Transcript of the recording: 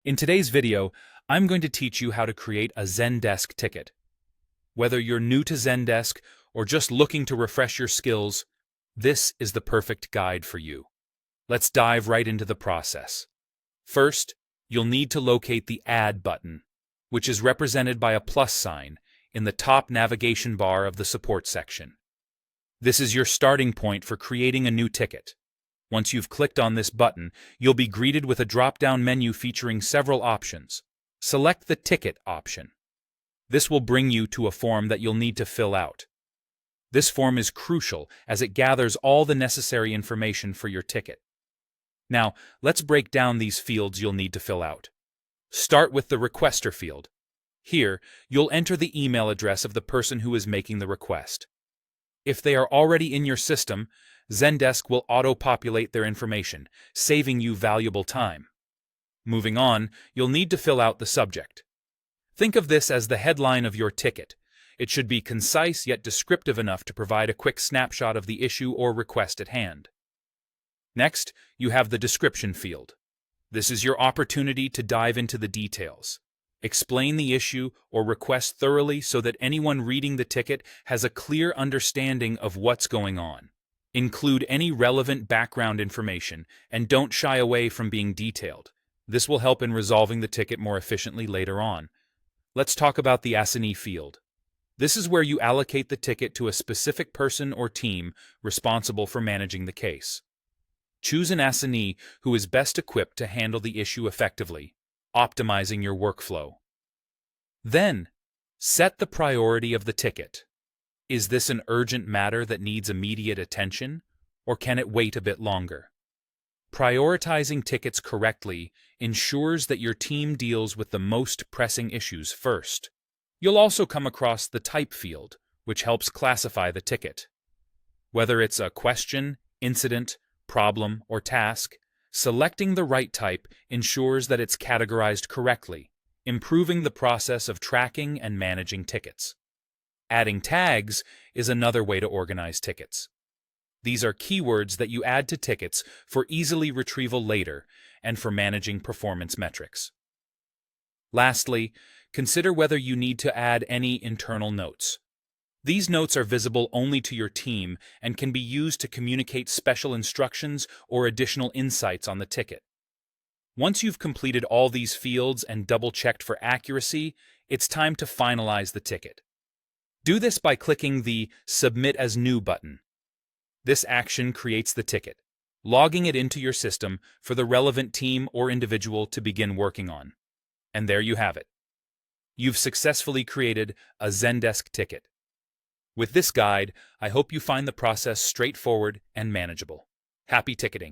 In today's video, I'm going to teach you how to create a Zendesk ticket. Whether you're new to Zendesk or just looking to refresh your skills, this is the perfect guide for you. Let's dive right into the process. First, you'll need to locate the Add button, which is represented by a plus sign in the top navigation bar of the support section. This is your starting point for creating a new ticket. Once you've clicked on this button, you'll be greeted with a drop-down menu featuring several options. Select the Ticket option. This will bring you to a form that you'll need to fill out. This form is crucial as it gathers all the necessary information for your ticket. Now, let's break down these fields you'll need to fill out. Start with the Requester field. Here, you'll enter the email address of the person who is making the request. If they are already in your system, Zendesk will auto-populate their information, saving you valuable time. Moving on, you'll need to fill out the subject. Think of this as the headline of your ticket. It should be concise yet descriptive enough to provide a quick snapshot of the issue or request at hand. Next, you have the description field. This is your opportunity to dive into the details. Explain the issue or request thoroughly so that anyone reading the ticket has a clear understanding of what's going on. Include any relevant background information and don't shy away from being detailed. This will help in resolving the ticket more efficiently later on. Let's talk about the assignee field. This is where you allocate the ticket to a specific person or team responsible for managing the case. Choose an assignee who is best equipped to handle the issue effectively, optimizing your workflow. Then, set the priority of the ticket. Is this an urgent matter that needs immediate attention, or can it wait a bit longer? Prioritizing tickets correctly ensures that your team deals with the most pressing issues first. You'll also come across the Type field, which helps classify the ticket. Whether it's a question, incident, problem, or task, selecting the right type ensures that it's categorized correctly, improving the process of tracking and managing tickets. Adding tags is another way to organize tickets. These are keywords that you add to tickets for easily retrieval later and for managing performance metrics. Lastly, consider whether you need to add any internal notes. These notes are visible only to your team and can be used to communicate special instructions or additional insights on the ticket. Once you've completed all these fields and double-checked for accuracy, it's time to finalize the ticket. Do this by clicking the Submit as New button. This action creates the ticket, logging it into your system for the relevant team or individual to begin working on. And there you have it. You've successfully created a Zendesk ticket. With this guide, I hope you find the process straightforward and manageable. Happy ticketing!